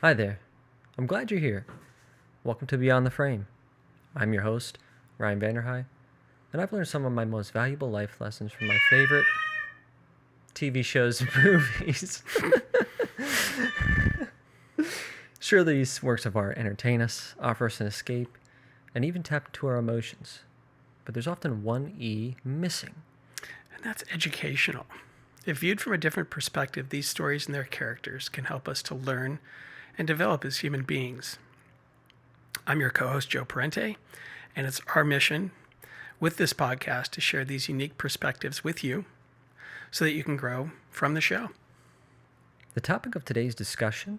Hi there. I'm glad you're here. Welcome to Beyond the Frame. I'm your host, Ryan Vanderhei, and I've learned some of my most valuable life lessons from my favorite TV shows and movies. Sure, these works of art entertain us, offer us an escape, and even tap into our emotions. But there's often one E missing. And that's educational. If viewed from a different perspective, these stories and their characters can help us to learn and develop as human beings. I'm your co-host, Joe Parente, and it's our mission with this podcast to share these unique perspectives with you so that you can grow from the show. The topic of today's discussion,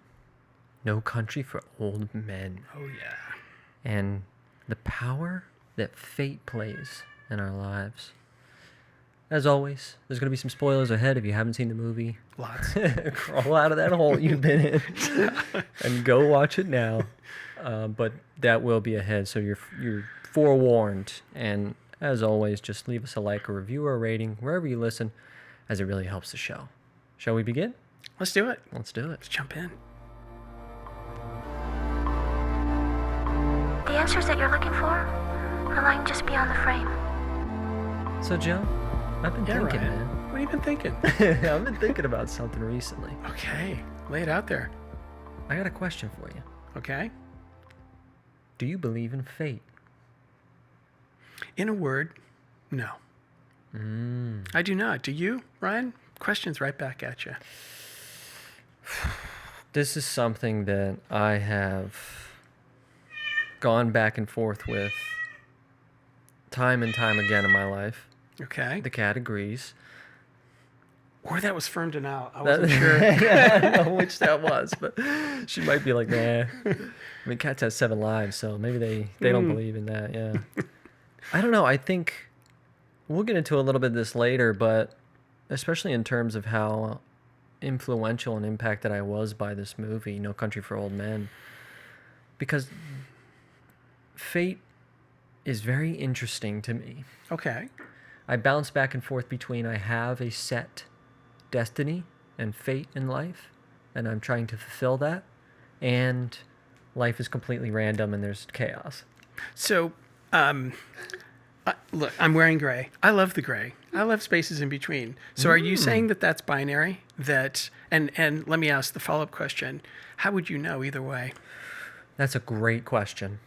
No Country for Old Men. Oh, yeah. And the power that fate plays in our lives. As always, there's going to be some spoilers ahead if you haven't seen the movie. Lots. Crawl out of that hole you've been in and go watch it now. But that will be ahead, so you're forewarned. And as always, just leave us a like, a review, or a rating wherever you listen, as it really helps the show. Shall we begin? Let's do it. Let's do it. Let's jump in. The answers that you're looking for are lying just beyond the frame. So, Joe, I've been thinking, Ryan. man. What have you been thinking? I've been thinking about something recently. Okay, lay it out there. I got a question for you. Okay. Do you believe in fate? In a word, no. I do not. Do you, Ryan? Questions right back at you. This is something that I have gone back and forth with time and time again in my life. Okay. The cat agrees. Or that was firm to now. I wasn't sure. I don't know which that was, but she might be like, nah. I mean, cats have 7 lives, so maybe they don't believe in that, yeah. I don't know. I think we'll get into a little bit of this later, but especially in terms of how influential and impacted I was by this movie, No Country for Old Men, because fate is very interesting to me. Okay. I bounce back and forth between I have a set destiny and fate in life, and I'm trying to fulfill that, and life is completely random and there's chaos. So, look, I'm wearing gray. I love the gray. I love spaces in between. So are you saying that that's binary? And let me ask the follow-up question. How would you know either way? That's a great question.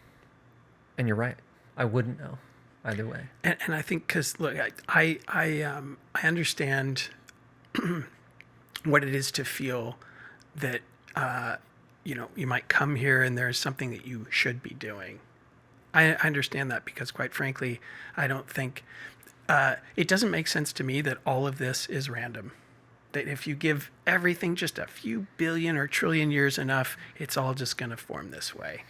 And you're right. I wouldn't know either way. And I think because, look, I understand what it is to feel that, you might come here and there's something that you should be doing. I understand that because, quite frankly, I don't think it doesn't make sense to me that all of this is random. That if you give everything just a few billion or trillion years enough, it's all just going to form this way.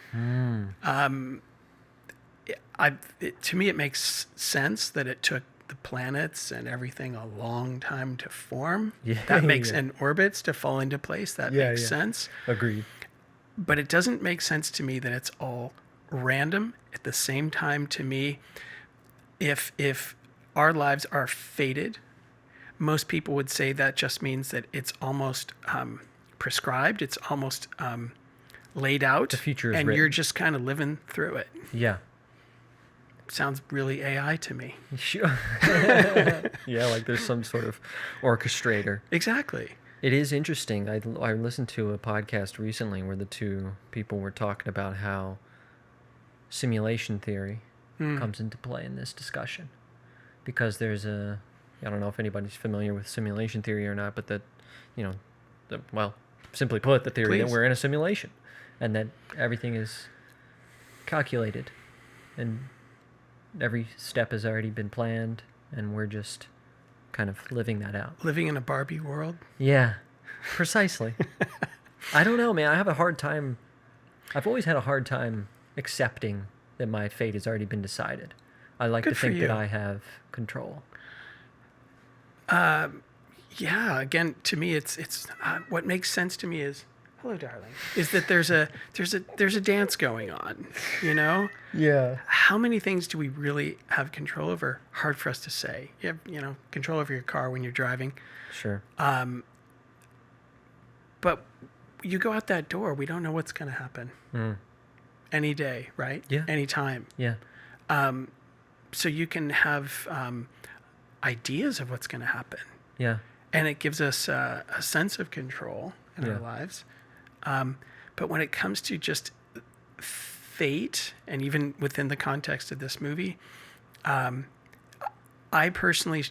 To me, it makes sense that it took the planets and everything a long time to form. Yeah, That makes, yeah. and orbits to fall into place. That makes sense. Agreed. But it doesn't make sense to me that it's all random. At the same time, to me, if our lives are fated, most people would say that just means that it's almost prescribed. It's almost laid out. The future is and written. you're just kind of living through it. Yeah. Sounds really AI to me. Sure. Yeah, like there's some sort of orchestrator. Exactly. It is interesting. I listened to a podcast recently where the two people were talking about how simulation theory comes into play in this discussion. Because there's I don't know if anybody's familiar with simulation theory or not, but that, simply put, the theory that Please. we're in a simulation and that everything is calculated and every step has already been planned and we're just kind of living that out. Living in a Barbie world. Yeah, precisely. I don't know, man. I've always had a hard time accepting that my fate has already been decided. I like Good to for think that you. I have control. Yeah. Again, to me, it's what makes sense to me is, hello, darling, is that there's a dance going on. Yeah. How many things do we really have control over? Hard for us to say. You have, control over your car when you're driving. Sure. But you go out that door, we don't know what's going to happen. Any day, right? Yeah. Any time. Yeah. So you can have ideas of what's going to happen. Yeah. And it gives us a sense of control in Yeah. our lives. But when it comes to just fate, and even within the context of this movie, I personally,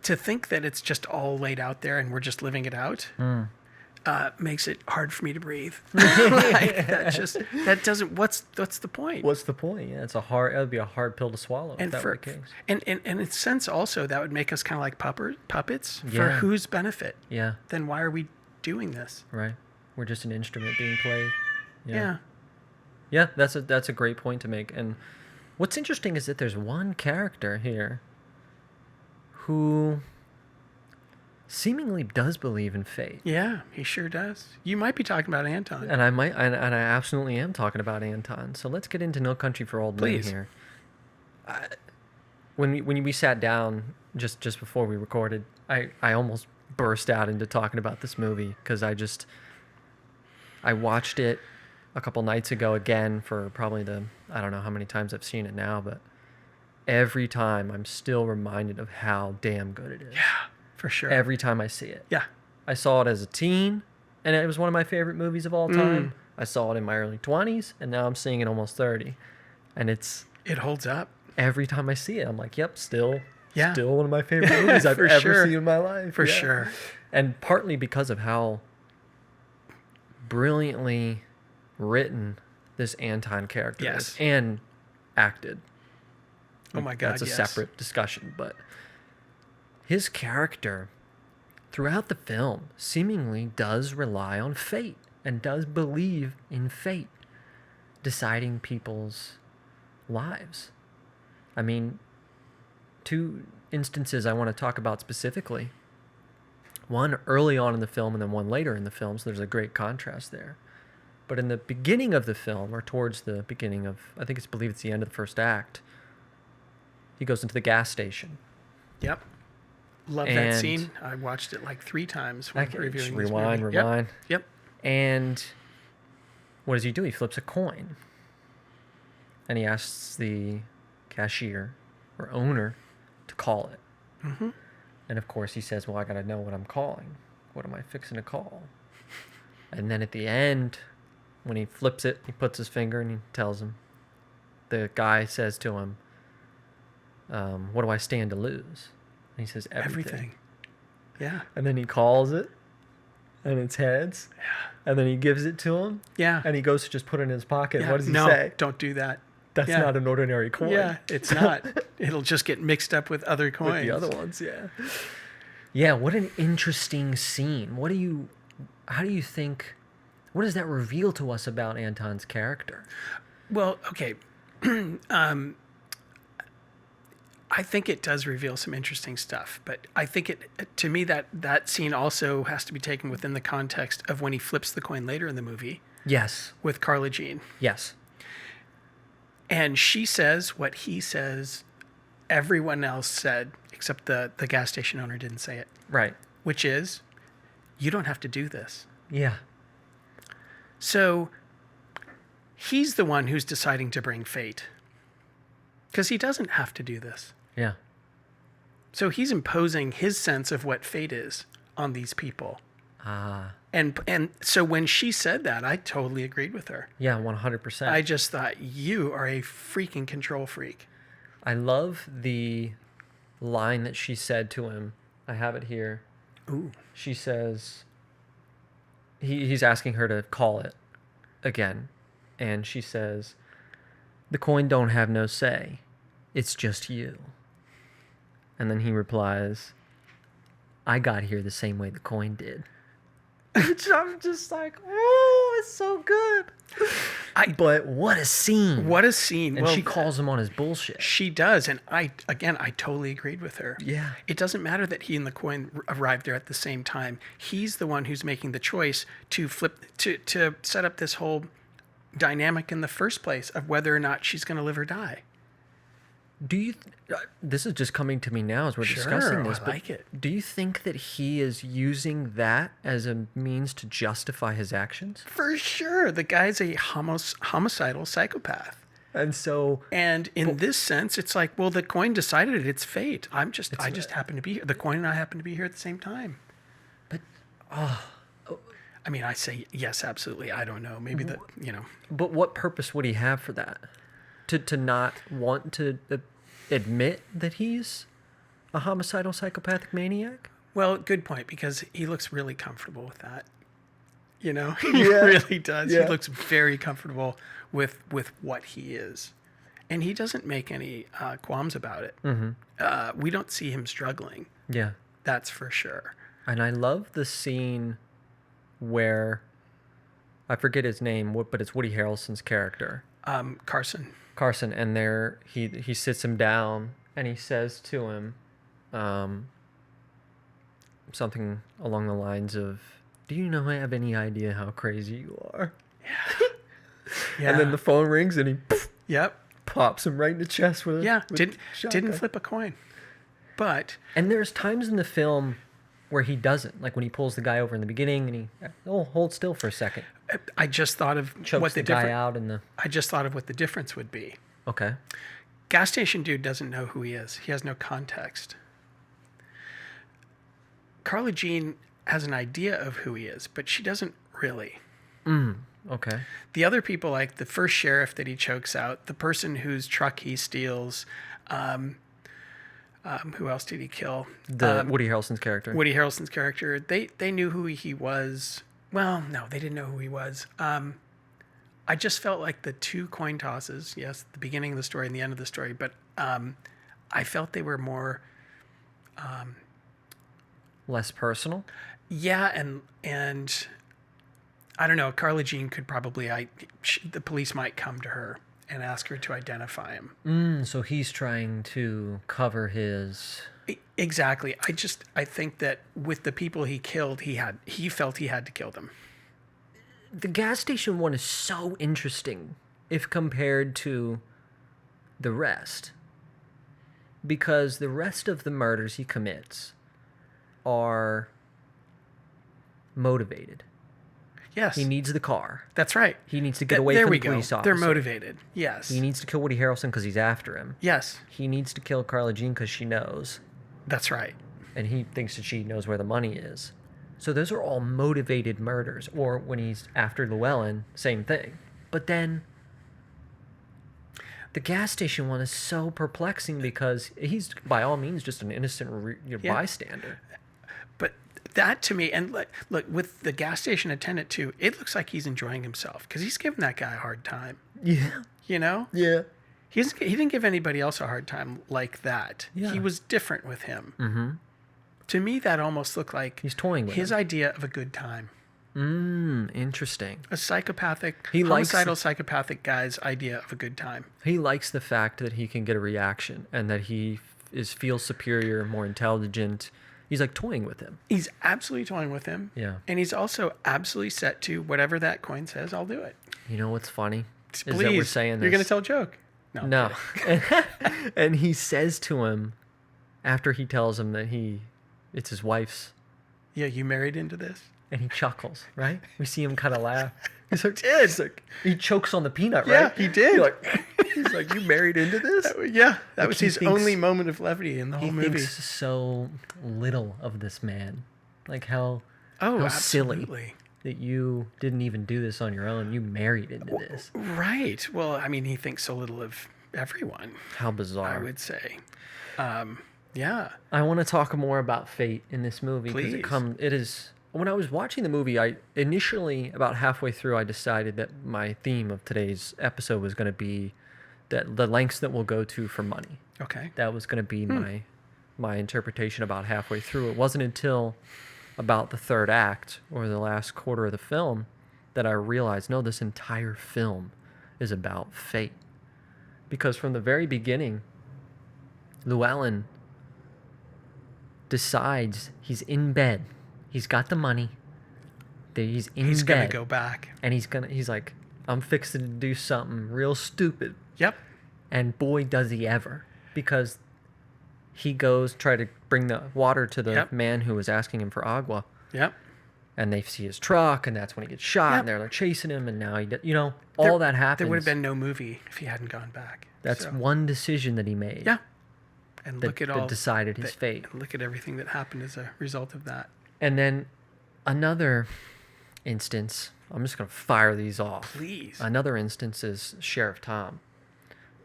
to think that it's just all laid out there and we're just living it out, makes it hard for me to breathe. Like, that doesn't, what's the point? What's the point? Yeah, it would be a hard pill to swallow if that were the case. And in a sense also, that would make us kind of like puppets for Yeah. whose benefit? Yeah. Then why are we doing this? Right. We're just an instrument being played. Yeah. Yeah, that's a great point to make. And what's interesting is that there's one character here who seemingly does believe in fate. Yeah, he sure does. You might be talking about Anton. And I absolutely am talking about Anton. So let's get into No Country for Old Men Please. here. When we sat down just before we recorded, I almost burst out into talking about this movie because I watched it a couple nights ago again for probably I don't know how many times I've seen it now, but every time I'm still reminded of how damn good it is. Yeah, for sure. Every time I see it. Yeah. I saw it as a teen, and it was one of my favorite movies of all time. I saw it in my early 20s, and now I'm seeing it almost 30. And it holds up. every time I see it, I'm like, yep, still Yeah. one of my favorite movies I've For ever sure. seen in my life. For Yeah. sure. And partly because of how brilliantly written this Anton character Yes. is and acted. Oh my God, That's a yes. separate discussion, but his character throughout the film seemingly does rely on fate and does believe in fate deciding people's lives. I mean, two instances I want to talk about specifically. One early on in the film and then one later in the film, so there's a great contrast there. But in the beginning of the film, or towards the beginning of, I believe it's the end of the first act, he goes into the gas station. Yep. Love that And- scene. I watched it like 3 times when Okay, reviewing just this rewind. movie. Yep. And what does he do? He flips a coin. And he asks the cashier or owner to call it. Mm-hmm. And of course he says, well, I got to know what I'm calling. What am I fixing to call? And then at the end, when he flips it, he puts his finger and he tells him. The guy says to him, what do I stand to lose? And he says, everything. Yeah. And then he calls it, and it's heads. And then he gives it to him, Yeah. and he goes to just put it in his pocket. Yeah. What does he no, say? don't do that. That's Yeah. not an ordinary coin. Yeah, it's not. It'll just get mixed up with other coins. With the other ones, yeah. Yeah, what an interesting scene. How do you think, what does that reveal to us about Anton's character? Well, okay. I think it does reveal some interesting stuff, but I think to me that scene also has to be taken within the context of when he flips the coin later in the movie Yes. with Carla Jean. Yes. And she says what he says everyone else said, except the gas station owner didn't say it, Right. which is, you don't have to do this. Yeah. So he's the one who's deciding to bring fate because he doesn't have to do this. Yeah. So he's imposing his sense of what fate is on these people. Ah. And so when she said that, I totally agreed with her. Yeah, 100%. I just thought, you are a freaking control freak. I love the line that she said to him. I have it here. Ooh. She says, he's asking her to call it again. And she says, the coin don't have no say. It's just you. And then he replies, I got here the same way the coin did. Which I'm just like, oh, it's so good. But what a scene. What a scene. And Well, she calls him on his bullshit. She does. And I totally agreed with her. Yeah. It doesn't matter that he and the coin arrived there at the same time. He's the one who's making the choice to to set up this whole dynamic in the first place of whether or not she's going to live or die. Do you? This is just coming to me now as we're discussing this. I But like it. do you think that he is using that as a means to justify his actions? For sure. The guy's a homicidal psychopath. And so, And in this sense, it's like, well, the coin decided it. It's fate. I just happen to be here. The coin and I happen to be here at the same time. but I mean, I say yes, absolutely. I don't know. Maybe but what purpose would he have for that? To not want to admit that he's a homicidal psychopathic maniac? Well, good point, because he looks really comfortable with that. He really does. Yeah. He looks very comfortable with what he is. And he doesn't make any qualms about it. Mm-hmm. We don't see him struggling. Yeah. That's for sure. And I love the scene where I forget his name, but it's Woody Harrelson's character, Carson. And there he sits him down and he says to him something along the lines of, "Do you have any idea how crazy you are?" Yeah. And then the phone rings and he Yep. pops him right in the chest with Yeah. with Didn't a shotgun. flip a coin. But And there's times in the film where he doesn't, like when he pulls the guy over in the beginning and he hold still for a second, I just thought of chokes what the guy out in the I just thought of what the difference would be. okay. Gas station dude doesn't know who he is. He has no context. Carla Jean has an idea of who he is, but she doesn't really. Okay. The other people, like the first sheriff that he chokes out, the person whose truck he steals, who else did he kill? The Woody Harrelson's character. Woody Harrelson's character. They knew who he was. Well, no, they didn't know who he was. I just felt like the two coin tosses, yes, the beginning of the story and the end of the story, but I felt they were more, Less personal. yeah, and I don't know. Carla Jean could probably, the police might come to her and ask her to identify him. So he's trying to cover his. Exactly. I think that with the people he killed, he felt he had to kill them. The gas station one is so interesting if compared to the rest. Because the rest of the murders he commits are motivated. Yes, He needs the car. that's right. He needs to get Th- away there from we the police go. officer. They're motivated. Yes. He needs to kill Woody Harrelson because he's after him. Yes, He needs to kill Carla Jean because she knows. that's right. And he thinks that she knows where the money is. So those are all motivated murders. Or when he's after Llewellyn, same thing. But then the gas station one is so perplexing because he's by all means just an innocent Yeah. bystander. But that to me, and look, with the gas station attendant too, it looks like he's enjoying himself because he's giving that guy a hard time. Yeah. You know, Yeah. he didn't give anybody else a hard time like that. Yeah. He was different with him. Mm-hmm. To me, that almost looked like He's toying with his him. idea of a good time. Interesting. A psychopathic, He likes homicidal psychopathic guy's idea of a good time. He likes the fact that he can get a reaction and that he feels superior, more intelligent. He's like toying with him. He's absolutely toying with him. Yeah. And he's also absolutely set to whatever that coin says, I'll do it. You know what's funny? Please, Is that we're saying this. you're going to tell a joke. I'm No. kidding. And he says to him, after he tells him that it's his wife's, Yeah, you married into this? and he chuckles, right? We see him kind of laugh. He's like, he chokes on the peanut, Yeah, right? he did. He's like, you married into this? Yeah, that Like, was he his thinks- only moment of levity in the whole He movie. thinks so little of this man. Like how Oh, how silly absolutely. that you didn't even do this on your own. You married into this. Right. Well, I mean, he thinks so little of everyone, How I bizarre. would say. Yeah. I want to talk more about fate in this movie because Please. it is when I was watching the movie, I initially about halfway through I decided that my theme of today's episode was going to be that the lengths that we'll go to for money. Okay. That was going to be my interpretation about halfway through. It wasn't until about the third act or the last quarter of the film that I realized no, this entire film is about fate. Because from the very beginning, Llewellyn decides he's in bed. He's got the money. He's in He's bed. going to go back. And he's like, I'm fixing to do something real stupid. Yep. And boy, does he ever. because he goes try to bring the water to the Yep. man who was asking him for agua, Yep. and they see his truck, and that's when he gets shot, Yep. and they're like chasing him, and now all that happens. There would have been no movie if he hadn't gone back. That's So, one decision that he made. Yeah. And That, look at that all decided his that- fate. and look at everything that happened as a result of that. And then another instance, I'm just going to fire these off. Please. Another instance is Sheriff Tom,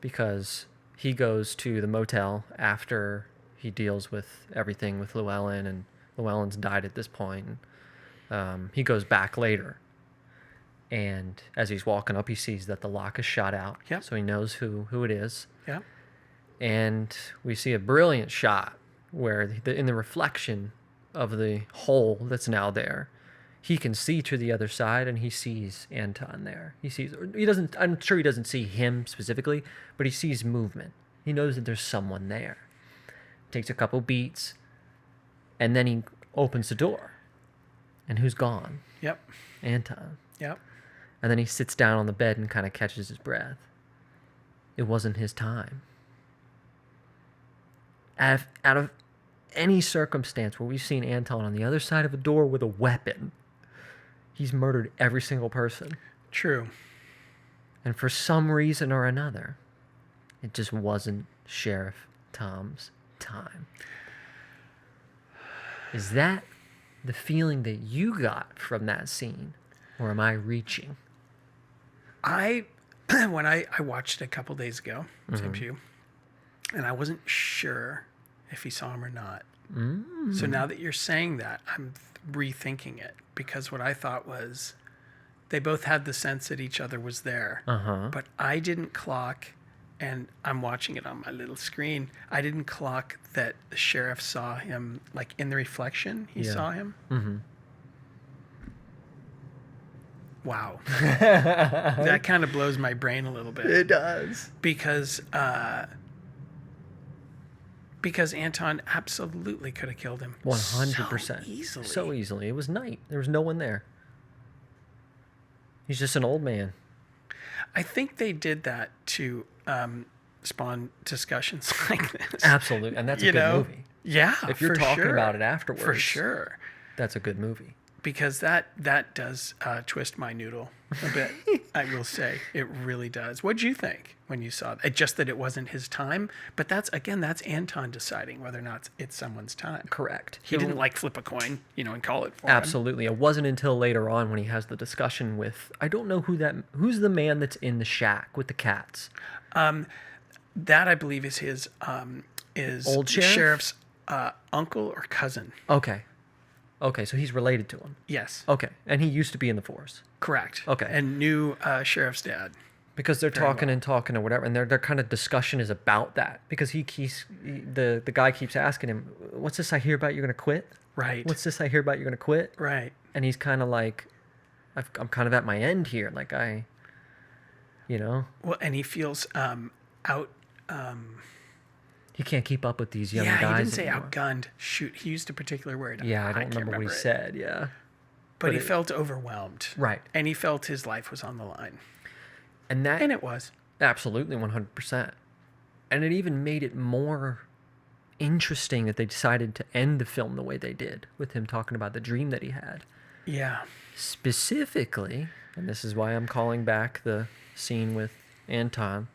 because he goes to the motel after he deals with everything with Llewellyn, and Llewellyn's died at this point. He goes back later, and as he's walking up, he sees that the lock is shot out. Yep. So he knows who it is. Yeah. And we see a brilliant shot where in the reflection of the hole that's now there, he can see to the other side, and he sees Anton there. I'm sure he doesn't see him specifically, but he sees movement. He knows that there's someone there. Takes a couple beats, and then he opens the door. And who's gone? Yep. Anton. Yep. And then he sits down on the bed and kind of catches his breath. It wasn't his time. Out of any circumstance where we've seen Anton on the other side of a door with a weapon, he's murdered every single person. True. And for some reason or another, it just wasn't Sheriff Tom's time. Is that the feeling that you got from that scene? Or am I reaching? When I watched it a couple days ago, same as you, and I wasn't sure if he saw him or not. So now that you're saying that, I'm rethinking it, because what I thought was they both had the sense that each other was there, but I didn't clock, and I'm watching it on my little screen, I didn't clock that the sheriff saw him, like in the reflection, he saw him. Wow. That kind of blows my brain a little bit. It does. Because Anton absolutely could have killed him 100%. so easily. So easily. It was night. There was no one there. He's just an old man. I think they did that to spawn discussions like this. Absolutely. And that's a good movie. Yeah, If you're for talking sure. about it afterwards. For sure. That's a good movie. Because that does twist my noodle a bit, I will say. It really does. What'd you think when you saw that? Just that it wasn't his time, but that's Anton deciding whether or not it's someone's time. Correct. He didn't flip a coin, and call it for him. Absolutely. It wasn't until later on when he has the discussion with, I don't know who's the man that's in the shack with the cats. That I believe is his Old sheriff? sheriff's uncle or cousin. Okay, so he's related to him. Yes, Okay, and he used to be in the force. correct. Okay. And new sheriff's dad. Because they're Very talking well. and talking or whatever, and their kind of discussion is about that. Because the guy keeps asking him, "What's this I hear about you're gonna quit? Right. What's this I hear about you're gonna quit?" Right. And he's kind of like, I'm kind of at my end here. Like Well, and he feels out. he can't keep up with these young guys he didn't say anymore. outgunned. Shoot, he used a particular word. Yeah, I don't can't remember what he it. said. Yeah, But he it- felt overwhelmed. Right. And he felt his life was on the line. and that And it was. absolutely 100%. And it even made it more interesting that they decided to end the film the way they did, with him talking about the dream that he had. Yeah. Specifically, and this is why I'm calling back the scene with Anton,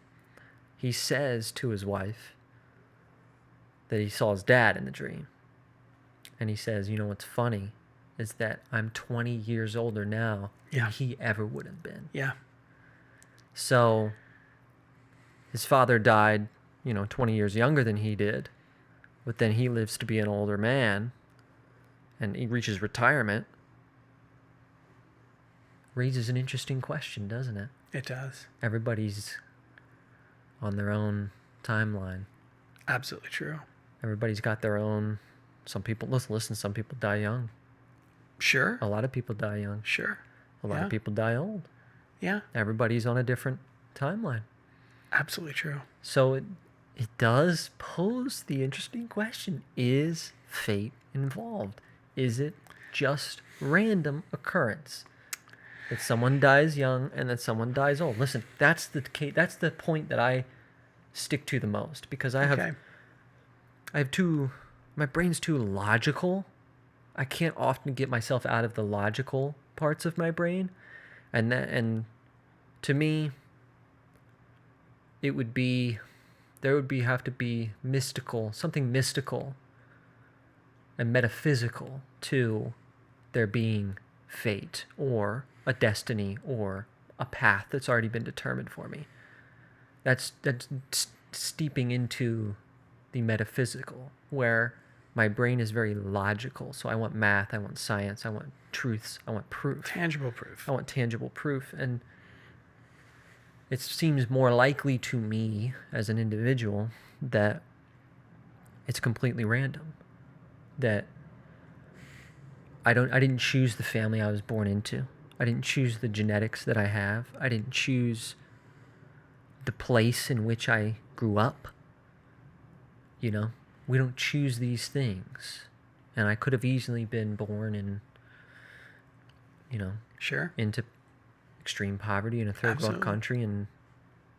he says to his wife that he saw his dad in the dream. And he says, what's funny is that I'm 20 years older now than Yeah. he ever would have been. Yeah. So his father died, 20 years younger than he did, but then he lives to be an older man, and he reaches retirement. Raises an interesting question, doesn't it? It does. Everybody's on their own timeline. Absolutely true. Everybody's got their own. Some people, listen, some people die young. Sure. A lot of people die young. Sure. A lot Yeah. of people die old. Yeah. Everybody's on a different timeline. Absolutely true. So it does pose the interesting question, is fate involved? Is it just random occurrence that someone dies young and that someone dies old? Listen, that's the point that I stick to the most because Okay. my brain's too logical. I can't often get myself out of the logical parts of my brain. And to me, there would have to be something mystical and metaphysical to there being fate or a destiny or a path that's already been determined for me. That's steeping into the metaphysical, where my brain is very logical. So I want math, I want science, I want truths, I want proof. Tangible proof. I want tangible proof. And it seems more likely to me as an individual that it's completely random. That I didn't choose the family I was born into. I didn't choose the genetics that I have. I didn't choose the place in which I grew up. You know, we don't choose these things. And I could have easily been born in, Sure. into extreme poverty in a third world Absolutely. country and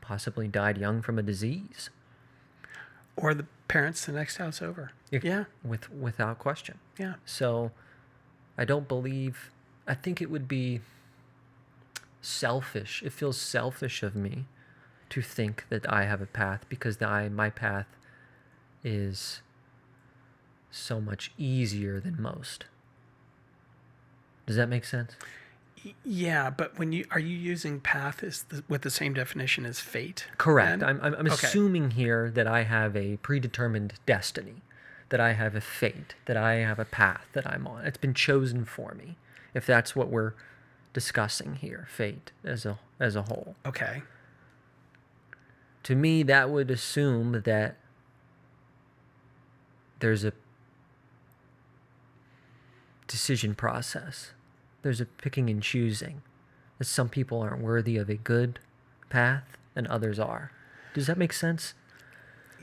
possibly died young from a disease. Or the parents the next house over. Yeah. Without question. Yeah. So I think it would be selfish. It feels selfish of me to think that I have a path because my path is so much easier than most. Does that make sense? Yeah, but are you using path with the same definition as fate? Correct. then? I'm Okay. assuming here that I have a predetermined destiny, that I have a fate, that I have a path that I'm on. It's been chosen for me. If that's what we're discussing here, fate as a whole. Okay. To me, that would assume that there's a decision process. There's a picking and choosing. That some people aren't worthy of a good path and others are. Does that make sense?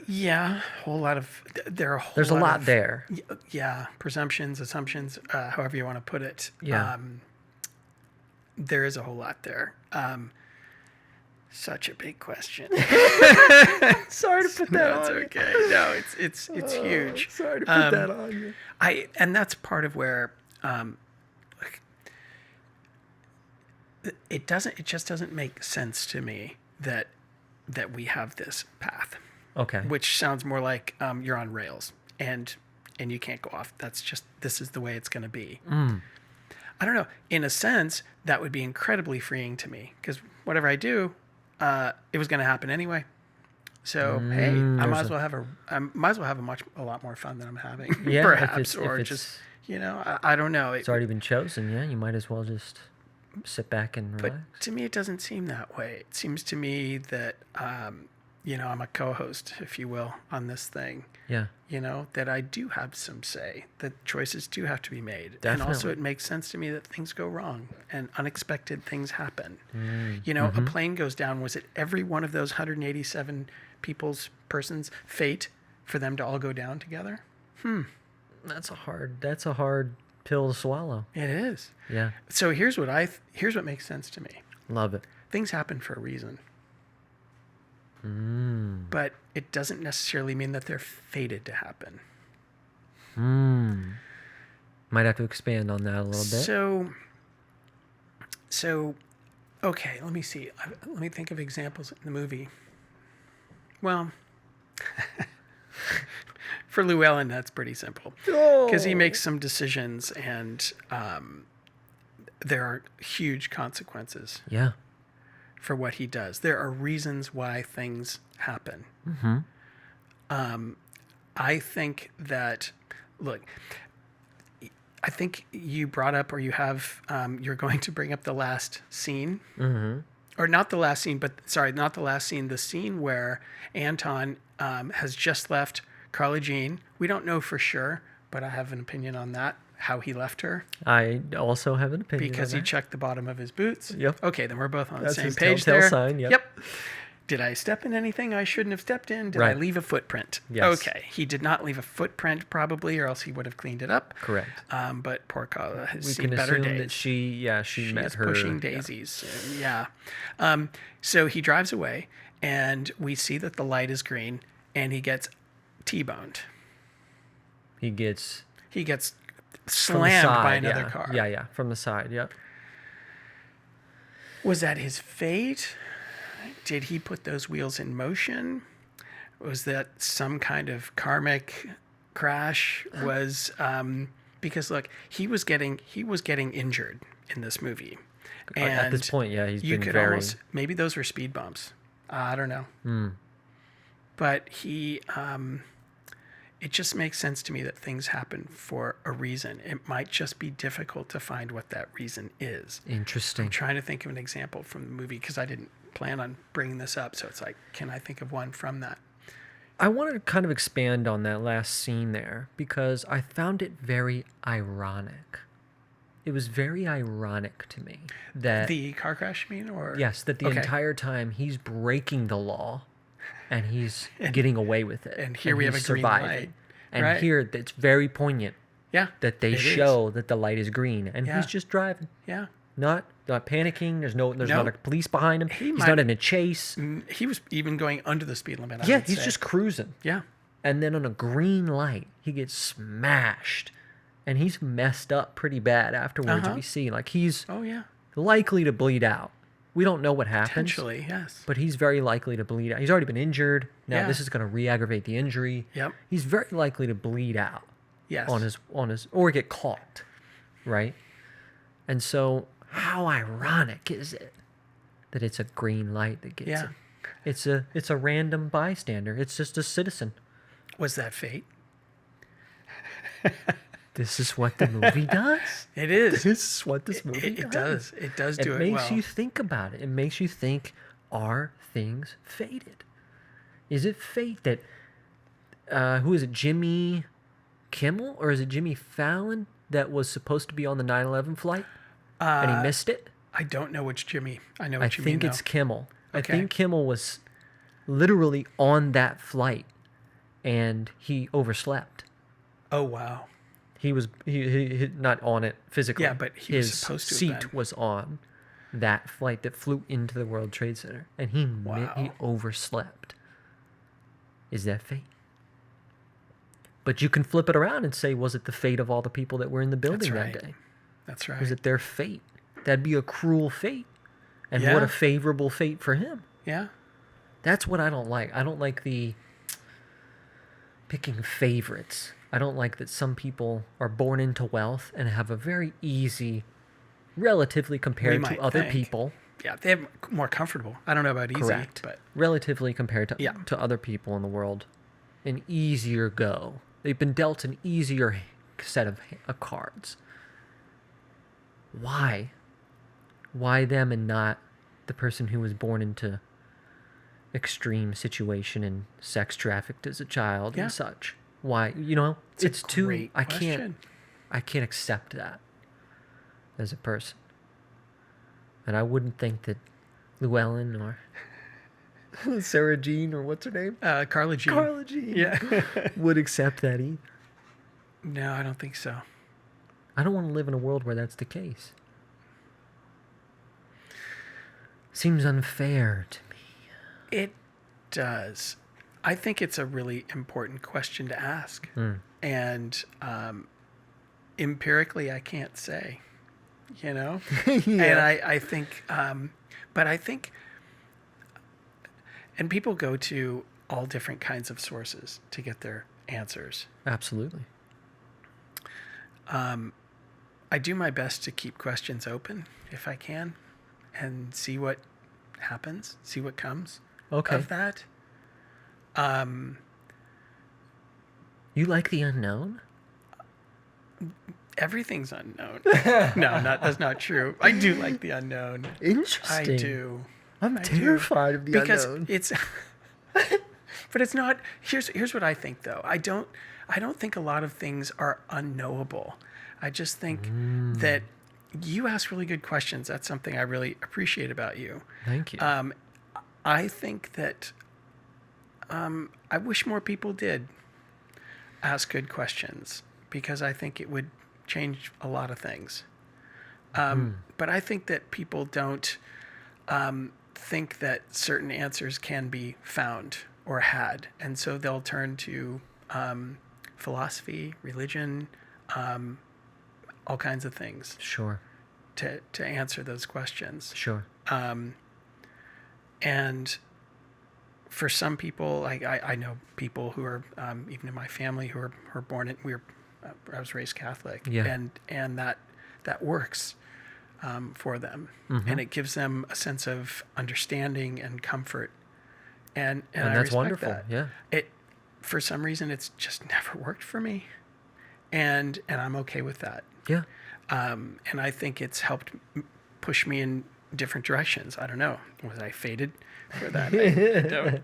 Yeah, There's a lot there. Yeah, presumptions, assumptions, however you want to put it. Yeah. There is a whole lot there. Such a big question. Sorry to put that That's on you. okay. No, it's huge. Sorry to put that on you. And that's part of where it just doesn't make sense to me that we have this path. Okay. Which sounds more like you're on rails and you can't go off. This is the way it's going to be. I don't know. In a sense, that would be incredibly freeing to me because whatever I do, it was going to happen anyway. So hey, I might as well have a lot more fun than I'm having, Yeah, perhaps, if or it's- just I don't know. It's already been chosen. Yeah, you might as well just sit back and But relax. to me, it doesn't seem that way. It seems to me that I'm a co-host, if you will, on this thing. Yeah. That I do have some say, that choices do have to be made. And Definitely. also it makes sense to me that things go wrong and unexpected things happen. Mm-hmm. A plane goes down. Was it every one of those 187 person's fate for them to all go down together? That's a hard pill to swallow. It is. Yeah. So here's what makes sense to me. Love it. Things happen for a reason. But it doesn't necessarily mean that they're fated to happen. Might have to expand on that a little bit. So, okay, let me see. Let me think of examples in the movie. Well, for Llewellyn, that's pretty simple. Because he makes some decisions and there are huge consequences Yeah. for what he does. There are reasons why things happen. I think that, look, I think you brought up, or you have, you're going to bring up the last scene. Or not the last scene, not the last scene, the scene where Anton has just left Carla Jean. We don't know for sure, but I have an opinion on that, how he left her. I also have an opinion Because on he that. checked the bottom of his boots. Yep. Okay, then we're both on That's the same his page telltale there. sign, yep. Did I step in anything I shouldn't have stepped in? Did I Right. leave a footprint? Yes. Okay. He did not leave a footprint, probably, or else he would have cleaned it up. Correct. But poor Carla has We seen can better assume days. that she met is her. pushing daisies. Yeah. So he drives away, and we see that the light is green, and he gets T-boned. He gets He gets from the slammed by side, another yeah. car. Yeah, from the side. Yep. Was that his fate? Did he put those wheels in motion? Was that some kind of karmic crash? Was because look, he was getting injured in this movie, and At this point, yeah, he's you been could very. almost, maybe those were speed bumps. I don't know. But he, it just makes sense to me that things happen for a reason. It might just be difficult to find what that reason is. Interesting. I'm trying to think of an example from the movie because I didn't plan on bringing this up. So it's like, can I think of one from that? I wanted to kind of expand on that last scene there because I found it very ironic. It was very ironic to me that The car crash, you mean? Or yes, that the Okay. entire time he's breaking the law, and he's getting away with it. and here we have he's a green light, And right? here it's very poignant Yeah. that they it is. show that the light is green, and Yeah. he's just driving, Yeah. not panicking. There's No. not a police behind him. He's might- not in a chase. He was even going under the speed limit. I Yeah, would he's say. just cruising. Yeah. And then on a green light, he gets smashed. And he's messed up pretty bad afterwards. Uh-huh. We see, like, he's Oh, yeah. likely to bleed out. We don't know what happens. Potentially, yes. But he's very likely to bleed out. He's already been injured. Now Yeah. this is going to re-aggravate the injury. Yep. He's very likely to bleed out Yes. on his or get caught, right? And so how ironic is it that it's a green light that gets Yeah. him? It's a random bystander. It's just a citizen. Was that fate? This is what the movie does. It is. This is what this movie It does. It does do It it makes well. you think about it. It makes you think, are things fated? Is it fate that, who is it, Jimmy Kimmel or is it Jimmy Fallon that was supposed to be on the 9/11 flight and he missed it? I don't know which Jimmy. I know I what you mean. think it's Kimmel. I Okay. think Kimmel was literally on that flight and he overslept. Oh, wow. He was he not on it physically. Yeah, but he was his supposed to have seat been. was on that flight that flew into the World Trade Center, and he Wow. overslept. Is that fate? But you can flip it around and say, was it the fate of all the people that were in the building right. that day? That's right. Was it their fate? That'd be a cruel fate, and what Yeah. a favorable fate for him. Yeah. That's what I don't like. I don't like the picking favorites. I don't like that some people are born into wealth and have a very easy, relatively compared might to other think. people, Yeah. They're more comfortable. I don't know about easy, correct, but relatively compared to, Yeah. to other people in the world, an easier go. They've been dealt an easier set of cards. Why? Why them and not the person who was born into extreme situation and sex trafficked as a child Yeah. and such? Why? It's a too. great I question. can't accept that as a person, and I wouldn't think that Llewellyn or Sarah Jean or what's her name, Carla G. Carla Jean, Yeah. would accept that either. No, I don't think so. I don't want to live in a world where that's the case. Seems unfair to me. It does. I think it's a really important question to ask. And empirically, I can't say, And I think, but I think, and people go to all different kinds of sources to get their answers. Absolutely. I do my best to keep questions open if I can and see what happens, see what comes Okay. of that. You like the unknown? Everything's unknown. No, that's not true. I do like the unknown. Interesting. I do. I'm I do. terrified of the Because unknown. it's but it's not. Here's what I think though. I don't think a lot of things are unknowable. I just think that you ask really good questions. That's something I really appreciate about you. Thank you. I think that I wish more people did ask good questions because I think it would change a lot of things. But I think that people don't think that certain answers can be found or had. And so they'll turn to philosophy, religion, all kinds of things Sure. to answer those questions. Sure. And for some people, I know people who are even in my family who are born in I was raised Catholic, Yeah. and that works for them, Mm-hmm. and it gives them a sense of understanding and comfort, and I And that's respect wonderful. that. Yeah. It for some reason it's just never worked for me, and I'm okay with that. Yeah. And I think it's helped push me in different directions. I don't know. Was I fated for that?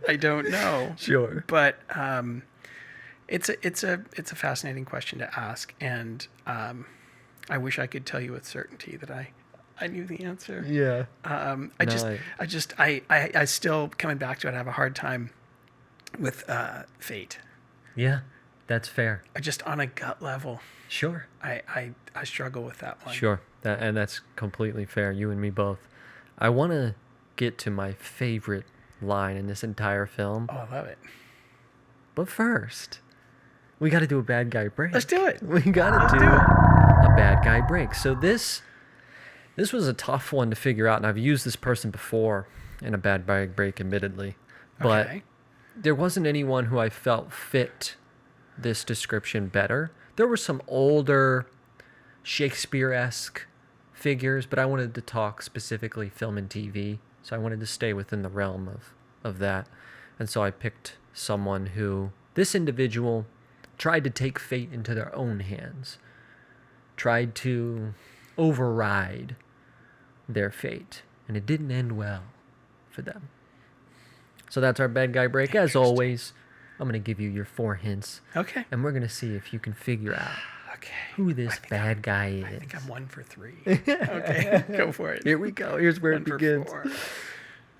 I don't know. Sure. But it's a fascinating question to ask, and I wish I could tell you with certainty that I knew the answer. Yeah. I still coming back to it. I have a hard time with fate. Yeah. That's fair. Just on a gut level, Sure. I struggle with that one. Sure. And that's completely fair. You and me both. I want to get to my favorite line in this entire film. Oh, I love it. But first, we got to do a bad guy break. Let's do it. We got to Let's do do it. a bad guy break. So this was a tough one to figure out, and I've used this person before in a bad guy break, admittedly. But Okay. there wasn't anyone who I felt fit this description better. There were some older Shakespeare-esque figures, but I wanted to talk specifically film and TV, so I wanted to stay within the realm of that. And so I picked someone who, this individual tried to take fate into their own hands, tried to override their fate, and it didn't end well for them. So that's our bad guy break. As always, I'm going to give you your 4 hints, Okay. and we're going to see if you can figure out Okay. who this bad guy is. I think I'm 1 for 3. Okay. Go for it. Here we go. Here's where it 1 for begins. 4.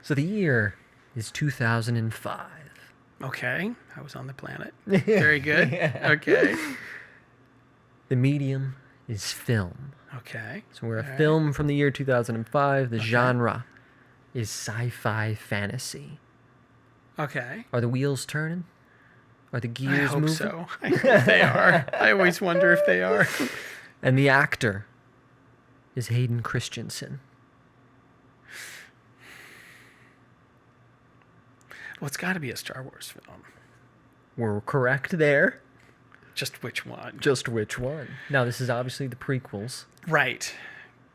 So the year is 2005. Okay. I was on the planet. Very good. Okay. The medium is film. Okay. So we're a All right. film from the year 2005. The genre is sci-fi fantasy. Okay. Are the wheels turning? Are the I gears hope moving? so. I hope they are. I always wonder if they are. And the actor is Hayden Christensen. Well, it's got to be a Star Wars film. We're correct there. Just which one? Just which one? Now, this is obviously the prequels. Right.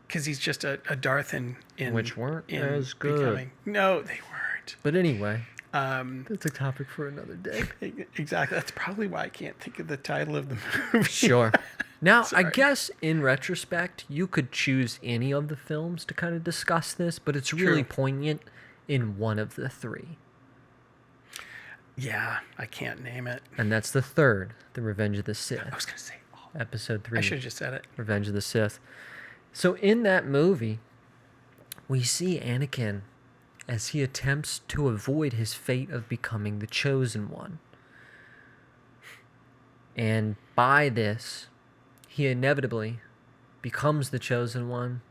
Because he's just a Darth in Which weren't in as good. No, they weren't. But anyway, that's a topic for another day. Exactly. That's probably why I can't think of the title of the movie. Sure. Now, I Sorry. guess in retrospect, you could choose any of the films to kind of discuss this, but it's really True. poignant in one of the 3. Yeah, I can't name it. And that's the third, The Revenge of the I Sith, was going to say, episode 3. I should have just said it. Revenge of the Sith. So in that movie, we see Anakin as he attempts to avoid his fate of becoming the chosen one. And by this, he inevitably becomes the chosen one,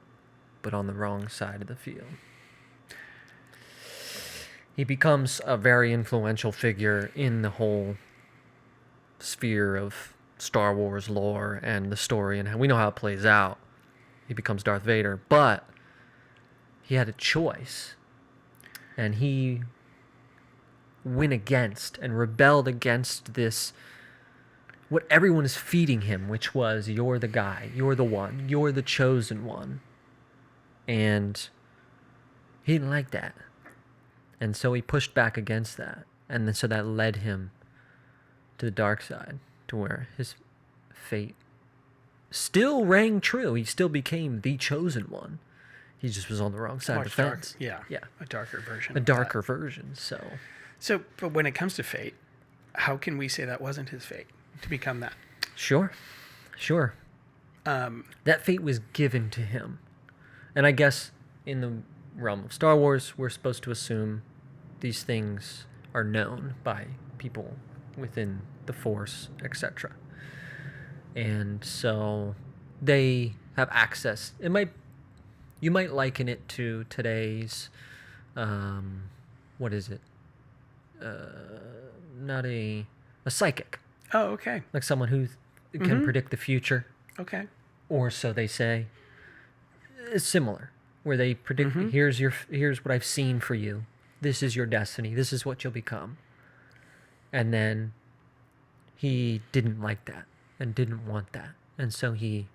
but on the wrong side of the field. He becomes a very influential figure in the whole sphere of Star Wars lore and the story, and we know how it plays out. He becomes Darth Vader, but he had a choice, and he went against and rebelled against this, what everyone is feeding him, which was, you're the guy, you're the one, you're the chosen one. And he didn't like that. And so he pushed back against that. And then so that led him to the dark side, to where his fate still rang true. He still became the chosen one. He just was on the wrong side of the fence. Yeah. Yeah. A darker version. A of that. darker version. So So, but when it comes to fate, how can we say that wasn't his fate to become that? Sure. That fate was given to him. And I guess in the realm of Star Wars, we're supposed to assume these things are known by people within the force, etc. And so they have access. You might liken it to today's, what is it? Not a psychic, Oh, okay. like someone who can predict the future, Okay. or so they say. It's similar, where they predict, here's what I've seen for you. This is your destiny. This is what you'll become. And then he didn't like that and didn't want that, and so he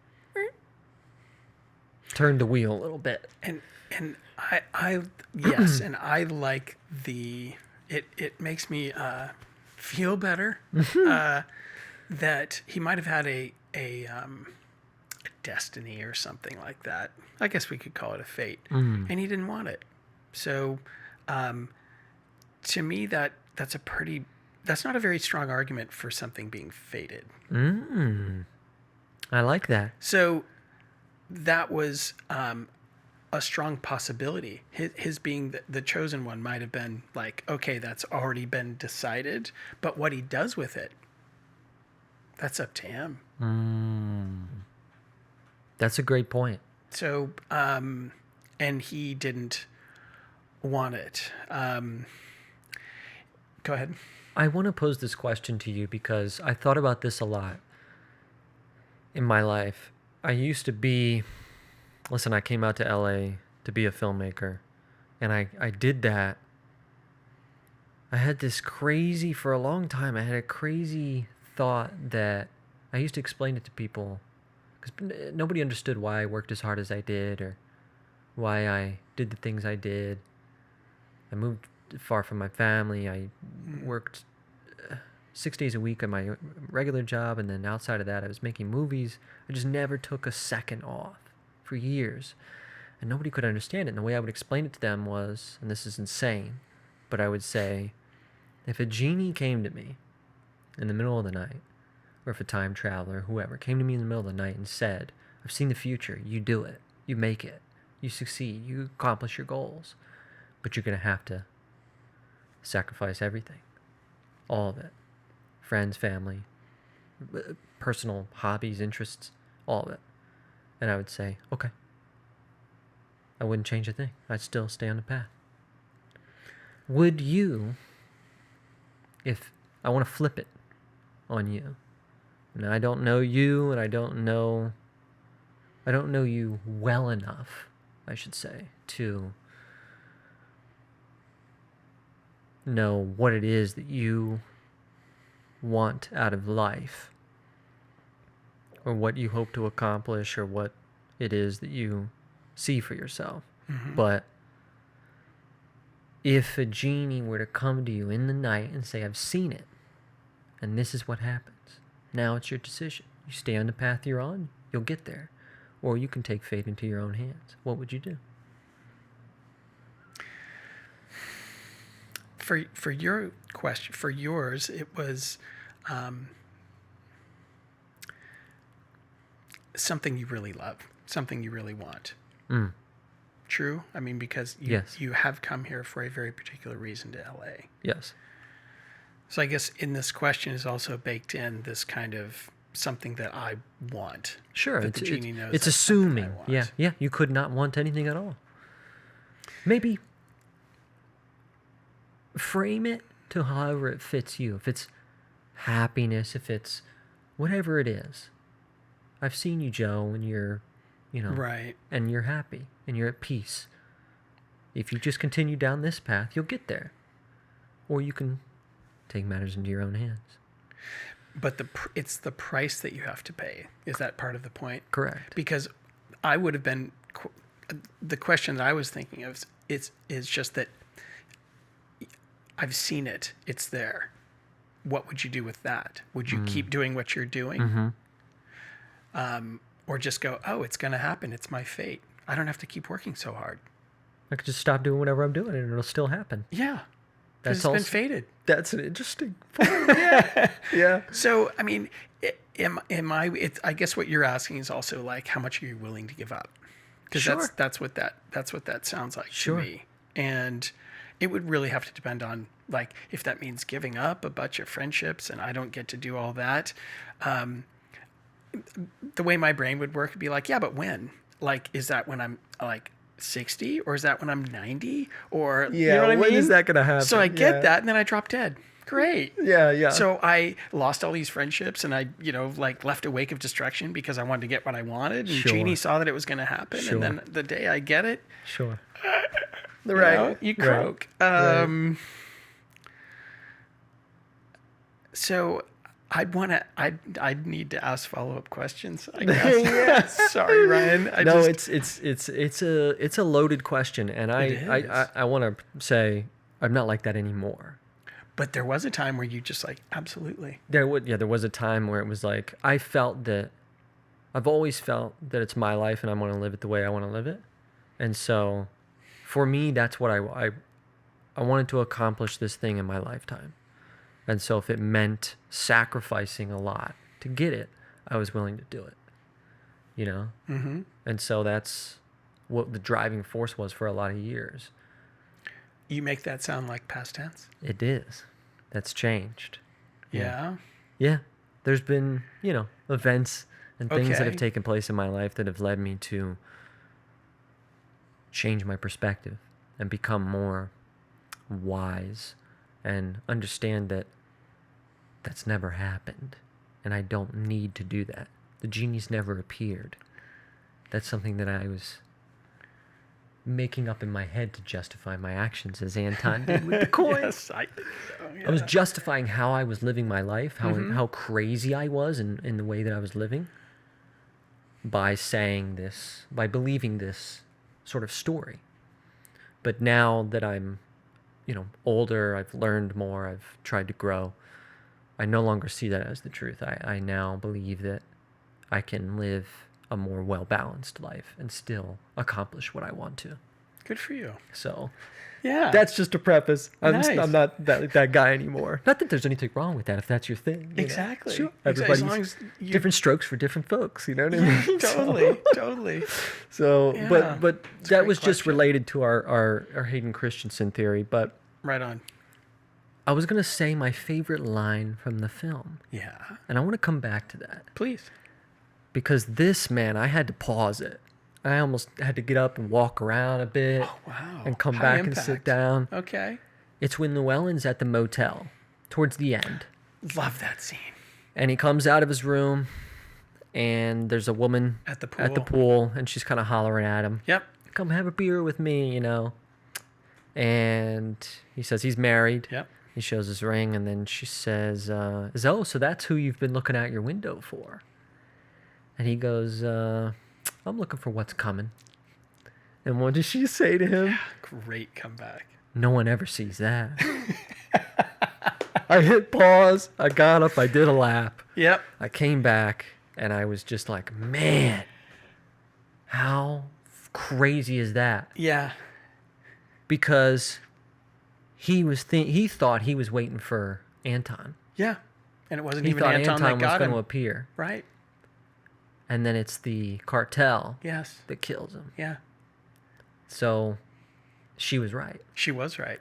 turned the wheel a little bit. And I yes, and I like it makes me feel better that he might have had a destiny or something like that. I guess we could call it a fate, and he didn't want it. So, to me, that's not a very strong argument for something being fated. I like that. So, that was a strong possibility. His being the chosen one might have been like, okay, that's already been decided, but what he does with it, that's up to him. That's a great point. So, and he didn't want it. Go ahead. I want to pose this question to you because I thought about this a lot in my life. I used to be, listen, I came out to LA to be a filmmaker, and I did that. I had this crazy, for a long time, I had a crazy thought that I used to explain it to people because nobody understood why I worked as hard as I did or why I did the things I did. I moved far from my family. I worked 6 days a week at my regular job, and then outside of that, I was making movies. I just never took a second off for years, and nobody could understand it. And the way I would explain it to them was, and this is insane, but I would say, if a genie came to me in the middle of the night, or if a time traveler, whoever, came to me in the middle of the night and said, I've seen the future, you do it, you make it, you succeed, you accomplish your goals, but you're going to have to sacrifice everything, all of it. Friends, family, personal hobbies, interests, all of it. And I would say, okay. I wouldn't change a thing. I'd still stay on the path. Would you, if I want to flip it on you, and I don't know you, and I don't know you well enough, I should say, to know what it is that you want out of life, or what you hope to accomplish, or what it is that you see for yourself. But if a genie were to come to you in the night and say, I've seen it, and this is what happens, now it's your decision. You stay on the path you're on, you'll get there. Or you can take fate into your own hands. What would you do? For your question, for yours, it was something you really love, something you really want. True? I mean, because you have come here for a very particular reason to LA. Yes. So I guess in this question is also baked in this kind of something that I want. Sure. That the genie knows it's that's something assuming. I want. Yeah. You could not want anything at all. Maybe frame it to however it fits you. If it's happiness, if it's whatever it is. I've seen you, Joe, and you're, right. And you're happy and you're at peace. If you just continue down this path, you'll get there. Or you can take matters into your own hands. But it's the price that you have to pay. Is that part of the point? Correct. Because I would have been, the question that I was thinking of is just that I've seen it. It's there. What would you do with that? Would you keep doing what you're doing? Or just go, oh, it's going to happen. It's my fate. I don't have to keep working so hard. I could just stop doing whatever I'm doing and it'll still happen. Yeah. That's It's been fated. That's an interesting point. Yeah. So, I mean, I guess what you're asking is also like, how much are you willing to give up? Because Sure. that's what that sounds like Sure. to me. And It would really have to depend on, like, if that means giving up a bunch of friendships and I don't get to do all that. The way my brain would work would be like, yeah, but when? Like, is that when I'm like 60 or is that when I'm 90? Or, you know what I mean? When is that gonna happen? So I get that and then I drop dead. Great. Yeah. So I lost all these friendships and I, like left a wake of destruction because I wanted to get what I wanted. And Sure. Jeannie saw that it was going to happen. Sure. And then the day I get it, Sure. you croak. So I'd need to ask follow-up questions, I guess. Yes. Sorry, Ryan. It's a loaded question, and I want to say I'm not like that anymore. But there was a time where you just like, absolutely. There was a time where it was like I've always felt that it's my life and I want to live it the way I want to live it, and so for me that's what I wanted to accomplish this thing in my lifetime, and so if it meant sacrificing a lot to get it, I was willing to do it, Mm-hmm. and so that's what the driving force was for a lot of years. You make that sound like past tense. It is. That's changed. Yeah. Yeah. There's been, events and things that have Okay. taken place in my life that have led me to change my perspective and become more wise and understand that that's never happened and I don't need to do that. The genie's never appeared. That's something that I was making up in my head to justify my actions, as Anton did with the coin. Yes, I was justifying how I was living my life, how crazy I was in the way that I was living by saying this, by believing this sort of story. But now that I'm, older, I've learned more, I've tried to grow, I no longer see that as the truth. I now believe that I can live a more well-balanced life and still accomplish what I want to. Good for you. So Yeah. that's just a preface. Nice. I'm not that guy anymore. Not that there's anything wrong with that if that's your thing. Exactly. Sure. As Everybody's long as you different strokes for different folks, you know what I mean? totally. So, Yeah, but it's a that great was just question. related to our Hayden Christensen theory. But Right on. I was going to say my favorite line from the film. Yeah. And I want to come back to that. Please. Because this, man, I had to pause it. I almost had to get up and walk around a bit. Oh, wow. And come High back impact. and sit down. Okay. It's when Llewellyn's at the motel towards the end. Love that scene. And he comes out of his room and there's a woman At the pool. and she's kind of hollering at him. Yep. Come have a beer with me, And he says he's married. Yep. He shows his ring and then she says, so that's who you've been looking out your window for. And he goes, I'm looking for what's coming. And what does she say to him? Great comeback. No one ever sees that. I hit pause. I got up. I did a lap. Yep. I came back and I was just like, man, how crazy is that? Yeah. Because he thought he was waiting for Anton. Yeah. And it wasn't He even thought Anton that was got going him. to appear. Right. And then it's the cartel Yes. that kills him. Yeah. So she was right. She was right.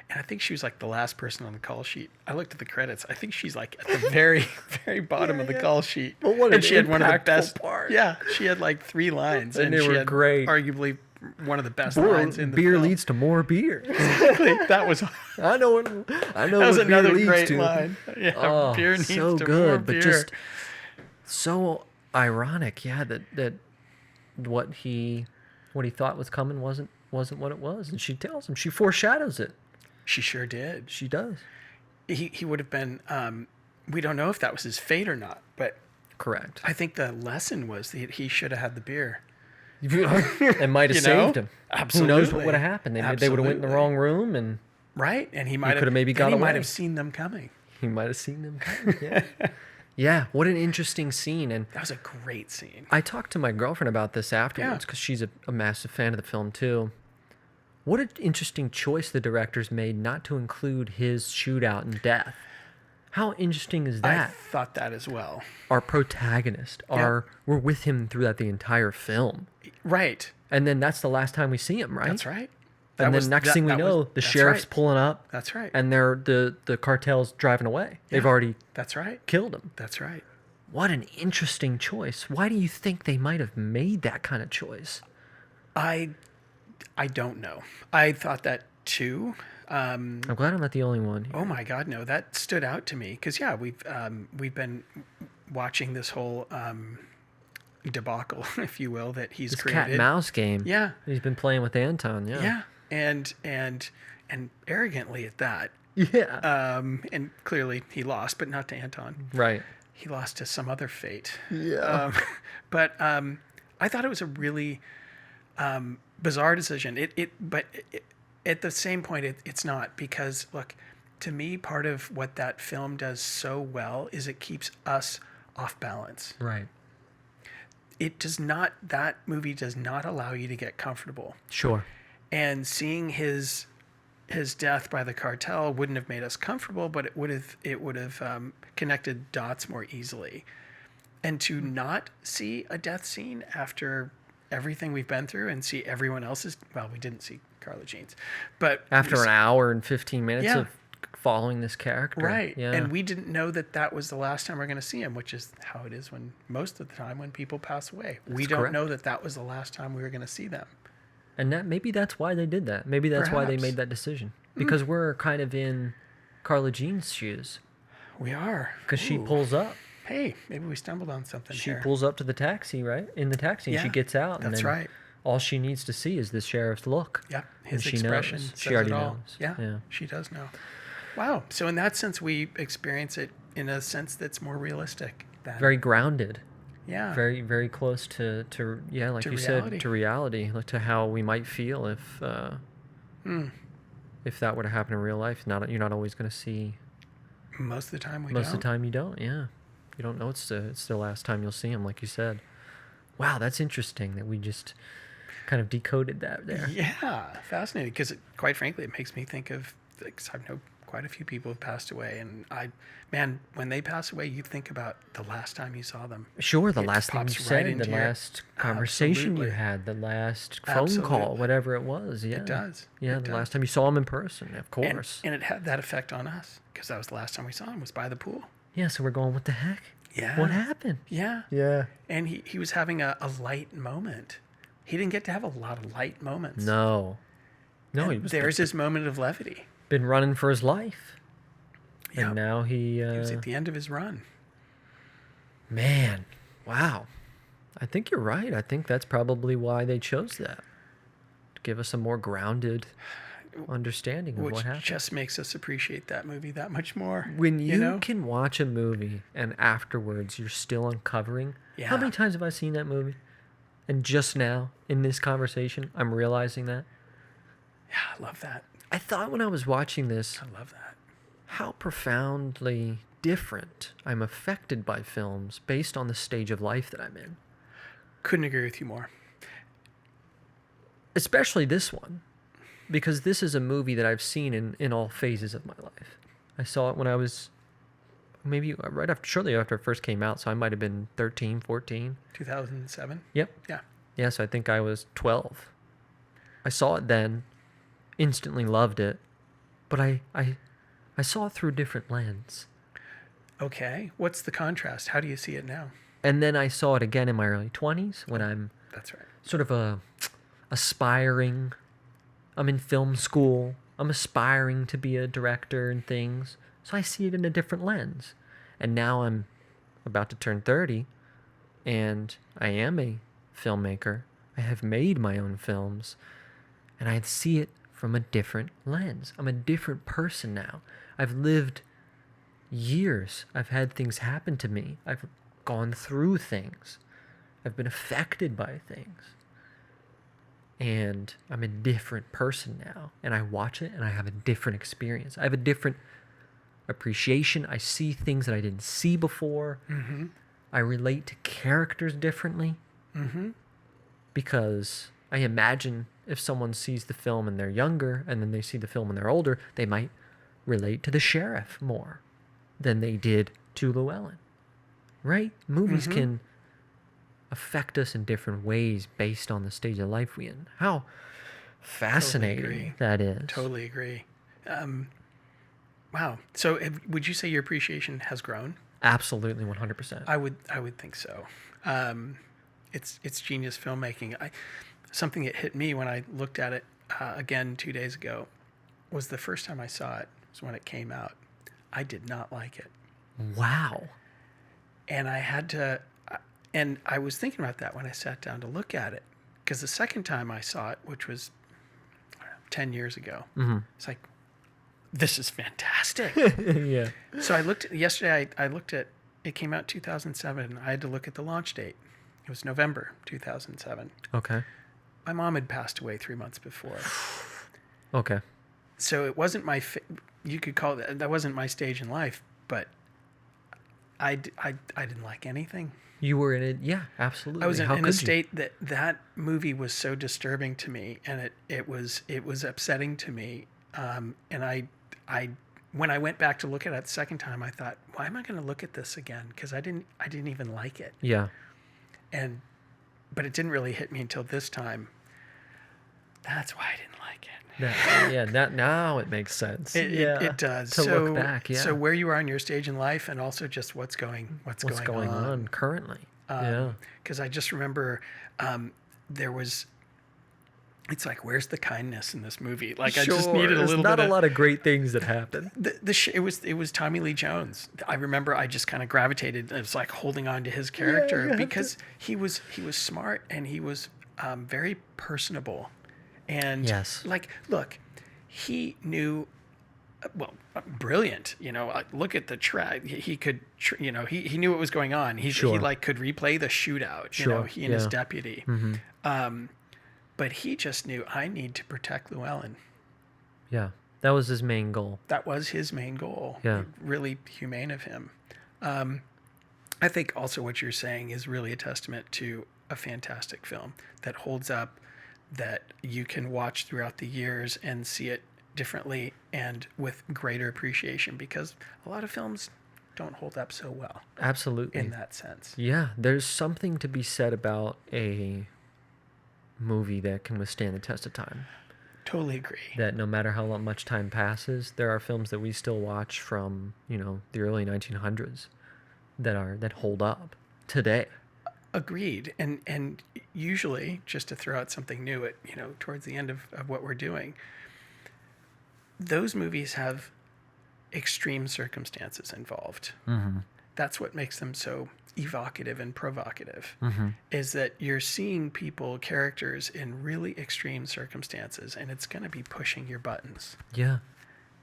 And I think she was like the last person on the call sheet. I looked at the credits. I think she's like at the very, very bottom of the call sheet. But what and an she had one of the impactful best part. Yeah, she had like 3 lines, And they she were had great. arguably one of the best lines in the Beer film. leads to more beer. That was I know what that was what another beer leads great to. line. Yeah, Oh, beer needs so to good, more but beer. just so ironic. Yeah, that what he thought was coming wasn't what it was, and she tells him. She foreshadows it. She sure did. She does. He would have been. We don't know if that was his fate or not, but Correct. I think the lesson was that he should have had the beer. It might have You know? saved him. Absolutely. Who knows what would have happened? They would have went in the Absolutely. wrong room, and Right, and he might have could have maybe and got He might away. have seen them coming. he might have seen them coming. Yeah. Yeah. What an interesting scene. And That was a great scene. I talked to my girlfriend about this afterwards because she's a massive fan of the film too. What an interesting choice the directors made not to include his shootout and death. How interesting is I that? thought that as well. Our protagonist, we're with him throughout the entire film. Right. And then that's the last time we see him, right? That's right. And then next thing we know, the sheriff's pulling up. That's right. And the cartel's driving away. They've already That's right. killed him. That's right. What an interesting choice. Why do you think they might have made that kind of choice? I don't know. I thought that too. I'm glad I'm not the only one. Oh my God, no, that stood out to me because we've been watching this whole debacle, if you will, that he's This created. cat and mouse game. Yeah, He's been playing with Anton. Yeah. yeah, and arrogantly at that. Yeah. And clearly he lost, but not to Anton. Right. He lost to some other fate. Yeah. But I thought it was a really bizarre decision. But at the same point, it's not, because look, to me, part of what that film does so well is it keeps us off balance. Right. That movie does not allow you to get comfortable. Sure. And seeing his death by the cartel wouldn't have made us comfortable, but it would have connected dots more easily. And to not see a death scene after everything we've been through and see everyone else's, well, we didn't see Carla Jean's, but After an hour and 15 minutes Yeah. of following this character. right. Yeah. And we didn't know that was the last time we're going to see him, which is how it is when most of the time when people pass away. We don't correct. know that was the last time we were going to see them. And maybe that's why they did that. Maybe that's why they Perhaps. made that decision. Because we're kind of in Carla Jean's shoes. We are. Because she Ooh. pulls up. Hey, maybe we stumbled on something She here. pulls up to the taxi, right? In the taxi, and she Yeah, gets out. And that's then right. all she needs to see is the sheriff's look. Yeah, And his she expression knows. says She already it all. knows. Yeah, Yeah. she does know. Wow. So in that sense, we experience it in a sense that's more realistic. Than, Very grounded. yeah. Very, very close to yeah, like To you reality. said, to reality, like to how we might feel if that were to happen in real life. You're not always going to see. Most of the time we Most don't. of the time you don't. Yeah, you don't know it's the last time you'll see him, like you said. Wow, that's interesting that we just kind of decoded that there. Yeah, fascinating. Because quite frankly, it makes me think of, because I know quite a few people have passed away, and when they pass away, you think about the last time you saw them. Sure, the It last thing you pops right said, into the your- last conversation you Absolutely. had, the last phone call, Absolutely. whatever it was. Yeah, It does. Yeah, It the does. last time you saw him in person, of And, course. and it had that effect on us, because that was the last time we saw him, was by the pool. Yeah, so we're going, what the heck? Yeah. What happened? Yeah. Yeah. And he was having a light moment. He didn't get to have a lot of light moments. No, And he was there's his moment of levity. been running for his life, Yeah. and now He was at the end of his run. man, wow. I think you're right. I think that's probably why they chose that, to give us a more grounded understanding of Which what happened. just makes us appreciate that movie that much more. When you know? can watch a movie and afterwards you're still uncovering. Yeah. How many times have I seen that movie? And just now, in this conversation, I'm realizing that. Yeah, I love that. I thought when I was watching this, I love that. how profoundly different I'm affected by films based on the stage of life that I'm in. Couldn't agree with you more. Especially this one, because this is a movie that I've seen in all phases of my life. I saw it when I was maybe shortly after it first came out, so I might have been 13, 14. 2007? Yep. Yeah. Yeah, so I think I was 12. I saw it then, instantly loved it, but I saw it through a different lens. Okay. What's the contrast? How do you see it now? And then I saw it again in my early 20s when I'm That's right. sort of aspiring. I'm in film school. I'm aspiring to be a director and things. So I see it in a different lens. And now I'm about to turn 30, and I am a filmmaker. I have made my own films, and I see it from a different lens. I'm a different person now. I've lived years. I've had things happen to me. I've gone through things. I've been affected by things. And I'm a different person now. And I watch it and I have a different experience. I have a different appreciation. I see things that I didn't see before. Mm-hmm. I relate to characters differently. Mm-hmm. Because I imagine if someone sees the film and they're younger and then they see the film and they're older, they might relate to the sheriff more than they did to Llewellyn. Right? Movies can affect us in different ways based on the stage of life we're in. How fascinating agree. that is. Totally agree. Wow. So would you say your appreciation has grown? Absolutely, 100%. I would think so. It's genius filmmaking. Something that hit me when I looked at it again 2 days ago was the first time I saw it was when it came out. I did not like it, Wow. and I had to. And I was thinking about that when I sat down to look at it, because the second time I saw it, which was 10 years ago, it's like, this is fantastic. Yeah. So I looked yesterday. I looked at it. Came out 2007. I had to look at the launch date. It was November 2007. Okay. My mom had passed away 3 months before, Okay. so it wasn't my. You could call it that wasn't my stage in life, but I didn't like anything. You were in it. Yeah, absolutely. I was How in a could you? state that movie was so disturbing to me, and it was upsetting to me. And I when I went back to look at it the second time, I thought, why am I going to look at this again? Because I didn't even like it. Yeah. But it didn't really hit me until this time. That's why I didn't like it. Now it makes sense. It does. To look back, yeah. So where you are in your stage in life, and also just what's going on currently? Yeah. Because I just remember there was. It's like, where's the kindness in this movie? Like, I just needed a There's little not bit. a lot of great things that happen. It was Tommy Lee Jones. I remember I just kind of gravitated. It was like holding on to his character because he was smart, and he was very personable, and Yes. like, look, he knew. Well, brilliant. Look at the track. He could. He knew what was going on. He like could replay the shootout. He and his deputy. But he just knew, I need to protect Llewellyn. Yeah. That was his main goal. That was his main goal. Yeah. Really humane of him. I think also what you're saying is really a testament to a fantastic film that holds up, that you can watch throughout the years and see it differently and with greater appreciation, because a lot of films don't hold up so well. Absolutely. In that sense. Yeah. There's something to be said about a movie that can withstand the test of time. Totally agree. That no matter how much time passes, there are films that we still watch from, the early 1900s that hold up today. Agreed. And usually, just to throw out something new at towards the end of what we're doing, those movies have extreme circumstances involved. Mm-hmm. That's what makes them so evocative and provocative, is that you're seeing characters in really extreme circumstances, and it's going to be pushing your buttons. Yeah.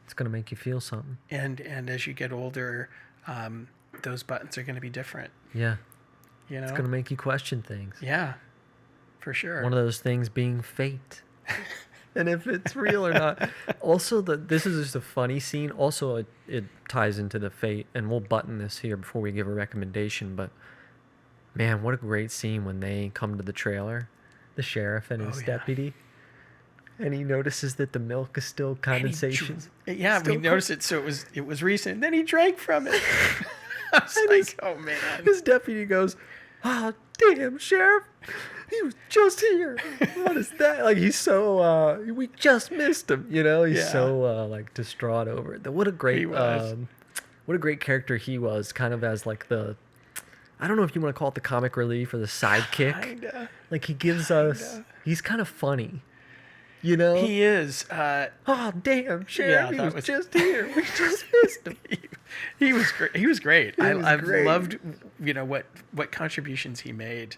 It's going to make you feel something. And as you get older, those buttons are going to be different. Yeah. It's going to make you question things. Yeah, for sure. One of those things being fate. And if it's real or not. Also, this is just a funny scene. Also, it ties into the fate, and we'll button this here before we give a recommendation. But man, what a great scene when they come to the trailer, the sheriff and his deputy, and he notices that the milk is still condensation. We noticed it. So it was recent. Then he drank from it. I was like, oh man. His deputy goes, "Oh, damn, sheriff. He was just here. What is that?" Like, he's so, we just missed him, He's so, distraught over it. What a great, what a great character he was, kind of as, like, I don't know if you want to call it the comic relief or the sidekick. Kinda. Like, he gives us, he's kind of funny, He is. Oh, damn, sheriff, he was just here. We just missed him. He was great. He was great. I've great. loved, what contributions he made.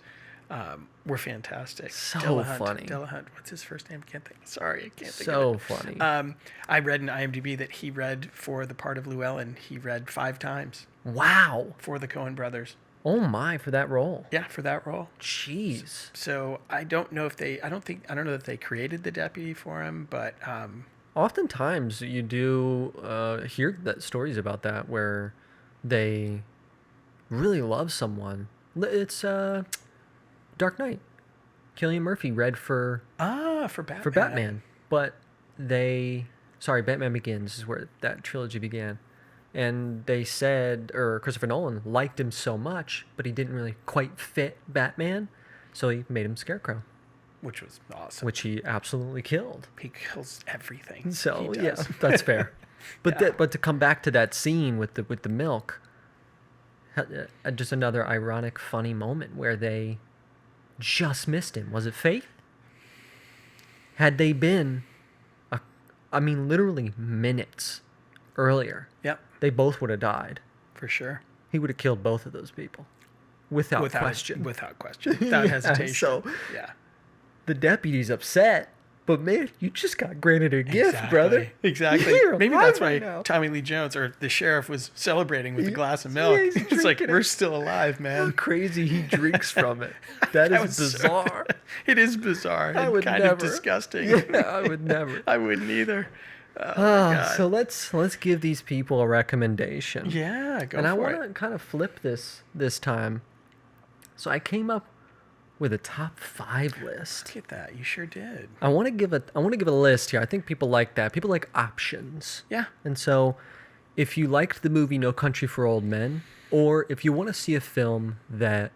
Were fantastic. So funny. Delahunt. What's his first name? Sorry, I can't think So of it. funny. I read in IMDb that he read for the part of Llewellyn. He read 5 times Wow. for the Coen brothers. Oh my, for that role. Yeah, for that role. Jeez. So I don't know if I don't know that they created the deputy for him, but Oftentimes you do hear stories about that where they really love someone. It's Dark Knight. Cillian Murphy read for Batman. for Batman, but Batman Begins is where that trilogy began, and they said, or Christopher Nolan liked him so much, but he didn't really quite fit Batman, so he made him Scarecrow. which was awesome. which he absolutely killed. He kills everything. So He yeah, does. that's fair. But Yeah. but to come back to that scene with the milk, just another ironic, funny moment where they just missed him. Was it fate? Had they been, literally minutes earlier, Yep, they both would have died. for sure. He would have killed both of those people, without question. Without question. Without Yeah, hesitation. so- yeah. The deputy's upset, but man, you just got granted a gift, brother. Exactly. You're Maybe alive that's why right now. Tommy Lee Jones or the sheriff was celebrating with a glass of milk. Yeah, he's It's like, drinking it. we're still alive, How man. crazy he drinks from it. That That is was so- bizarre. It is bizarre I and would kind never. of disgusting. Yeah, I would never. I wouldn't either. Oh, my God. So let's give these people a recommendation. Yeah, go and I for want it. to kind of flip this time. So I came up with a top 5 list. Look at that. You sure did. I want to give a list here. I think people like that. People like options. Yeah. And so if you liked the movie No Country for Old Men, or if you want to see a film that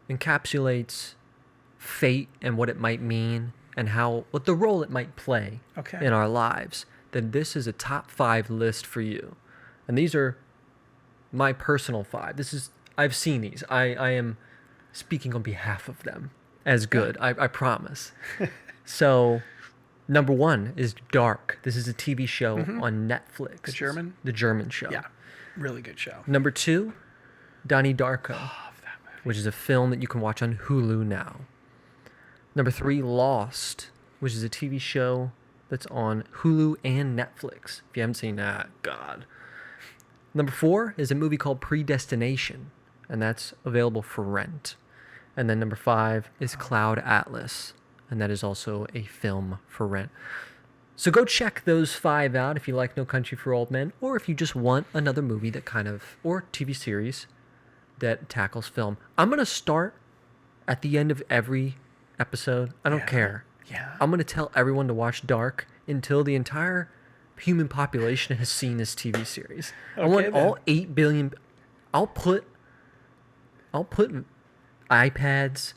encapsulates fate and what it might mean and what the role it might play Okay. in our lives, then this is a top 5 list for you. And these are my personal 5. I've seen these. I am speaking on behalf of them as good. I promise. So, number 1 is Dark. This is a TV show on Netflix. The German? The German show. Yeah. Really good show. Number 2, Donnie Darko, Love that movie. which is a film that you can watch on Hulu now. Number 3, Lost, which is a TV show that's on Hulu and Netflix. If you haven't seen that, God. Number 4 is a movie called Predestination, and that's available for rent. And then number 5 is Cloud Atlas, and that is also a film for rent. So go check those 5 out if you like No Country for Old Men, or if you just want another movie or TV series that tackles film. I'm going to start at the end of every episode. I don't Yeah. care. Yeah. I'm going to tell everyone to watch Dark until the entire human population has seen this TV series. I want then. all 8 billion. I'll put iPads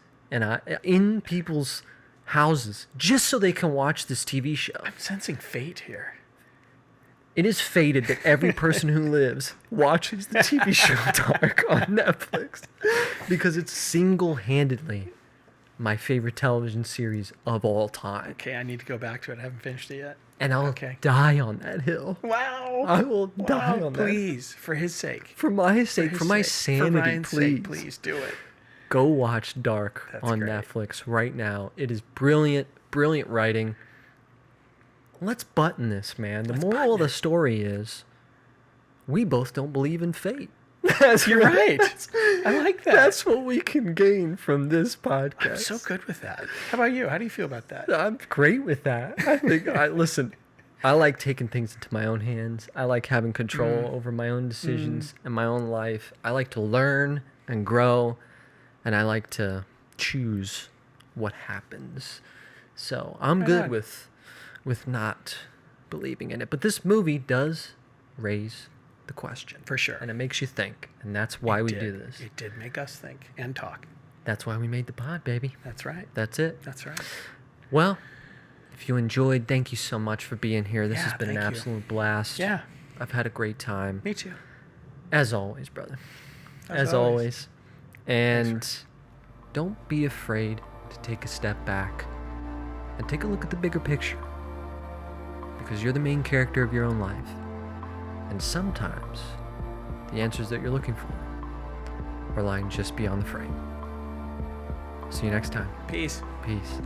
in people's houses just so they can watch this TV show. I'm sensing fate here. It is fated that every person who lives watches the TV show Dark on Netflix because it's single-handedly my favorite television series of all time. Okay, I need to go back to it. I haven't finished it yet. And I'll Okay. die on that hill. Wow. I will die on that. Please, for his sake. For my sake, his for my sake, for sanity, Ryan's please. sake, please do it. Go watch Dark That's on great. Netflix right now. It is brilliant, brilliant writing. Let's button this, man. The moral of the story is we both don't believe in fate. You're right. I like that. That's what we can gain from this podcast. I'm so good with that. How about you? How do you feel about that? I'm great with that. I think listen, I like taking things into my own hands. I like having control over my own decisions and my own life. I like to learn and grow, and I like to choose what happens. So I'm Right good on. with not believing in it. But this movie does raise the question. For sure. And it makes you think. And that's why we It do did. this. It did make us think and talk. That's why we made the pod, baby. That's right. That's it. That's right. Well, if you enjoyed, thank you so much for being here. This Yeah, has been an thank you. absolute blast. Yeah. I've had a great time. Me too. As always, brother. As As always. always. And don't be afraid to take a step back and take a look at the bigger picture. Because you're the main character of your own life. And sometimes the answers that you're looking for are lying just beyond the frame. See you next time. Peace. Peace.